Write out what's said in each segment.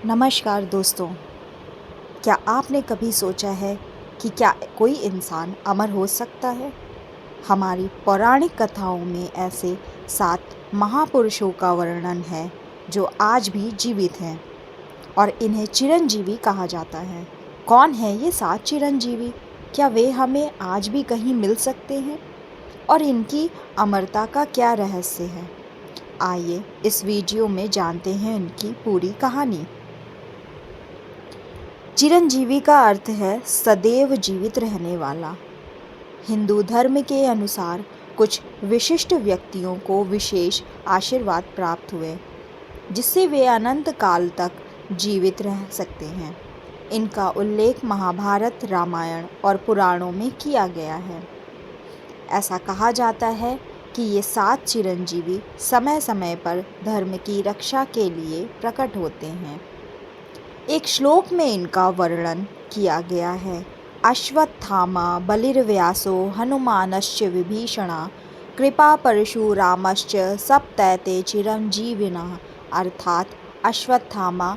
नमस्कार दोस्तों। क्या आपने कभी सोचा है कि क्या कोई इंसान अमर हो सकता है? हमारी पौराणिक कथाओं में ऐसे 7 महापुरुषों का वर्णन है जो आज भी जीवित हैं और इन्हें चिरंजीवी कहा जाता है। कौन है ये 7 चिरंजीवी? क्या वे हमें आज भी कहीं मिल सकते हैं? और इनकी अमरता का क्या रहस्य है? आइए इस वीडियो में जानते हैं इनकी पूरी कहानी। चिरंजीवी का अर्थ है सदैव जीवित रहने वाला। हिंदू धर्म के अनुसार कुछ विशिष्ट व्यक्तियों को विशेष आशीर्वाद प्राप्त हुए जिससे वे अनंत काल तक जीवित रह सकते हैं। इनका उल्लेख महाभारत, रामायण और पुराणों में किया गया है। ऐसा कहा जाता है कि ये 7 चिरंजीवी समय समय पर धर्म की रक्षा के लिए प्रकट होते हैं। एक श्लोक में इनका वर्णन किया गया है। अश्वत्थामा बलिर्व्यासो हनुमानश्च विभीषणा कृपा परशुरामश्च सप्तैते चिरंजीविनः। अर्थात अश्वत्थामा,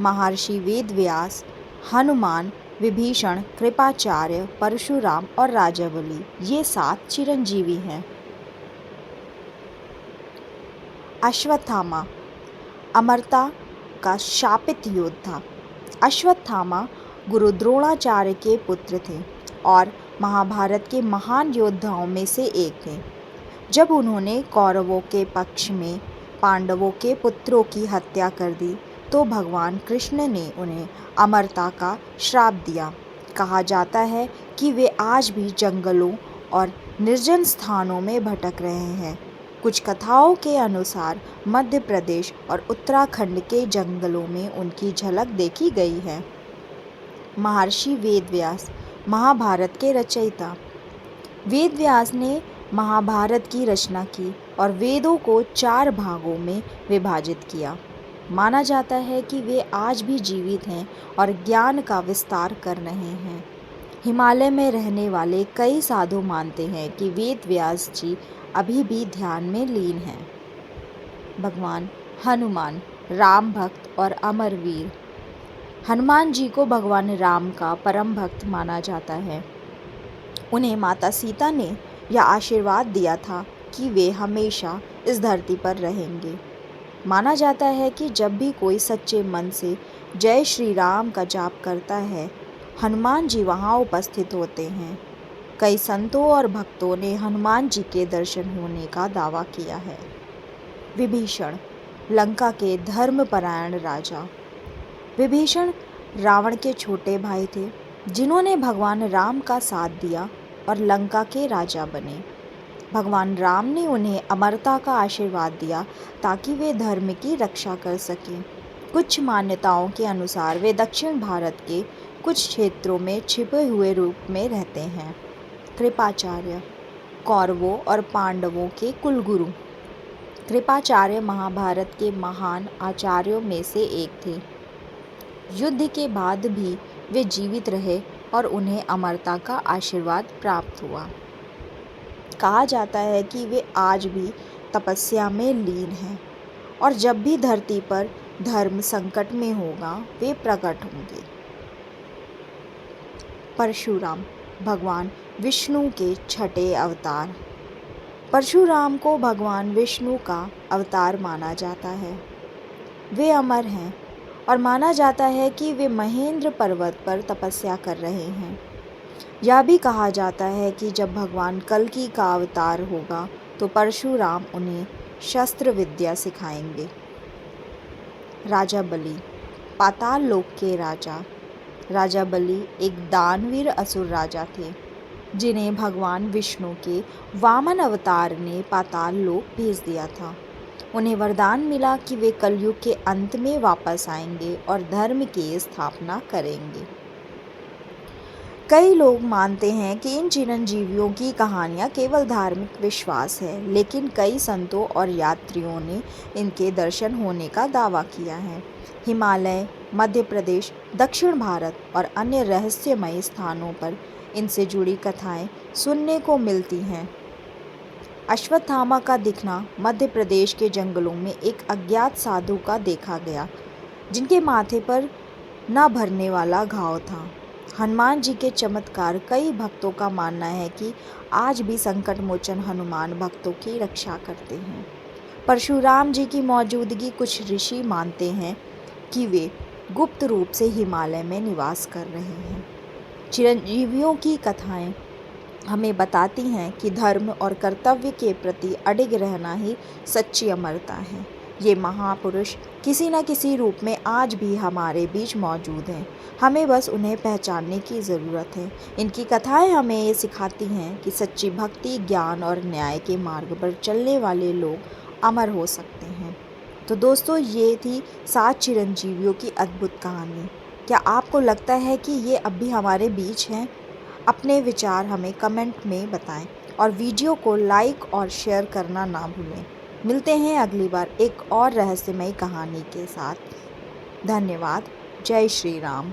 महर्षि वेदव्यास, हनुमान, विभीषण, कृपाचार्य, परशुराम और राजा बलि, ये 7 चिरंजीवी हैं। अश्वत्थामा अमरता का शापित योद्धा। अश्वत्थामा गुरु द्रोणाचार्य के पुत्र थे और महाभारत के महान योद्धाओं में से एक थे। जब उन्होंने कौरवों के पक्ष में पांडवों के पुत्रों की हत्या कर दी तो भगवान कृष्ण ने उन्हें अमरता का श्राप दिया। कहा जाता है कि वे आज भी जंगलों और निर्जन स्थानों में भटक रहे हैं। कुछ कथाओं के अनुसार मध्य प्रदेश और उत्तराखंड के जंगलों में उनकी झलक देखी गई है। महर्षि वेदव्यास महाभारत के रचयिता। वेदव्यास ने महाभारत की रचना की और वेदों को 4 भागों में विभाजित किया। माना जाता है कि वे आज भी जीवित हैं और ज्ञान का विस्तार कर रहे हैं। हिमालय में रहने वाले कई साधु मानते हैं कि वेदव्यास जी अभी भी ध्यान में लीन हैं। भगवान हनुमान, राम भक्त और अमरवीर। हनुमान जी को भगवान राम का परम भक्त माना जाता है। उन्हें माता सीता ने यह आशीर्वाद दिया था कि वे हमेशा इस धरती पर रहेंगे। माना जाता है कि जब भी कोई सच्चे मन से जय श्री राम का जाप करता है, हनुमान जी वहाँ उपस्थित होते हैं। कई संतों और भक्तों ने हनुमान जी के दर्शन होने का दावा किया है। विभीषण, लंका के धर्मपरायण राजा। विभीषण रावण के छोटे भाई थे जिन्होंने भगवान राम का साथ दिया और लंका के राजा बने। भगवान राम ने उन्हें अमरता का आशीर्वाद दिया ताकि वे धर्म की रक्षा कर सकें। कुछ मान्यताओं के अनुसार वे दक्षिण भारत के कुछ क्षेत्रों में छिपे हुए रूप में रहते हैं। कृपाचार्य, कौरवों और पांडवों के कुलगुरु। कृपाचार्य महाभारत के महान आचार्यों में से एक थे। युद्ध के बाद भी वे जीवित रहे और उन्हें अमरता का आशीर्वाद प्राप्त हुआ। कहा जाता है कि वे आज भी तपस्या में लीन हैं और जब भी धरती पर धर्म संकट में होगा वे प्रकट होंगे। परशुराम, भगवान विष्णु के छठे अवतार। परशुराम को भगवान विष्णु का अवतार माना जाता है। वे अमर हैं और माना जाता है कि वे महेंद्र पर्वत पर तपस्या कर रहे हैं। यह भी कहा जाता है कि जब भगवान कल्कि का अवतार होगा तो परशुराम उन्हें शस्त्र विद्या सिखाएंगे। राजा बलि, पाताल लोक के राजा। राजा बलि एक दानवीर असुर राजा थे जिन्हें भगवान विष्णु के वामन अवतार ने पाताल लोक भेज दिया था। उन्हें वरदान मिला कि वे कलयुग के अंत में वापस आएंगे और धर्म की स्थापना करेंगे। कई लोग मानते हैं कि इन चिरंजीवियों की कहानियाँ केवल धार्मिक विश्वास है, लेकिन कई संतों और यात्रियों ने इनके दर्शन होने का दावा किया है। हिमालय, मध्य प्रदेश, दक्षिण भारत और अन्य रहस्यमय स्थानों पर इनसे जुड़ी कथाएं सुनने को मिलती हैं। अश्वत्थामा का दिखना मध्य प्रदेश के जंगलों में एक अज्ञात साधु का देखा गया जिनके माथे पर न भरने वाला घाव था। हनुमान जी के चमत्कार, कई भक्तों का मानना है कि आज भी संकट मोचन हनुमान भक्तों की रक्षा करते हैं। परशुराम जी की मौजूदगी, कुछ ऋषि मानते हैं कि वे गुप्त रूप से हिमालय में निवास कर रहे हैं। चिरंजीवियों की कथाएं हमें बताती हैं कि धर्म और कर्तव्य के प्रति अडिग रहना ही सच्ची अमरता है। ये महापुरुष किसी न किसी रूप में आज भी हमारे बीच मौजूद हैं। हमें बस उन्हें पहचानने की ज़रूरत है। इनकी कथाएं हमें ये सिखाती हैं कि सच्ची भक्ति, ज्ञान और न्याय के मार्ग पर चलने वाले लोग अमर हो सकते हैं। तो दोस्तों, ये थी 7 चिरंजीवियों की अद्भुत कहानी। क्या आपको लगता है कि ये अब भी हमारे बीच हैं? अपने विचार हमें कमेंट में बताएं और वीडियो को लाइक और शेयर करना ना भूलें। मिलते हैं अगली बार एक और रहस्यमयी कहानी के साथ। धन्यवाद। जय श्री राम।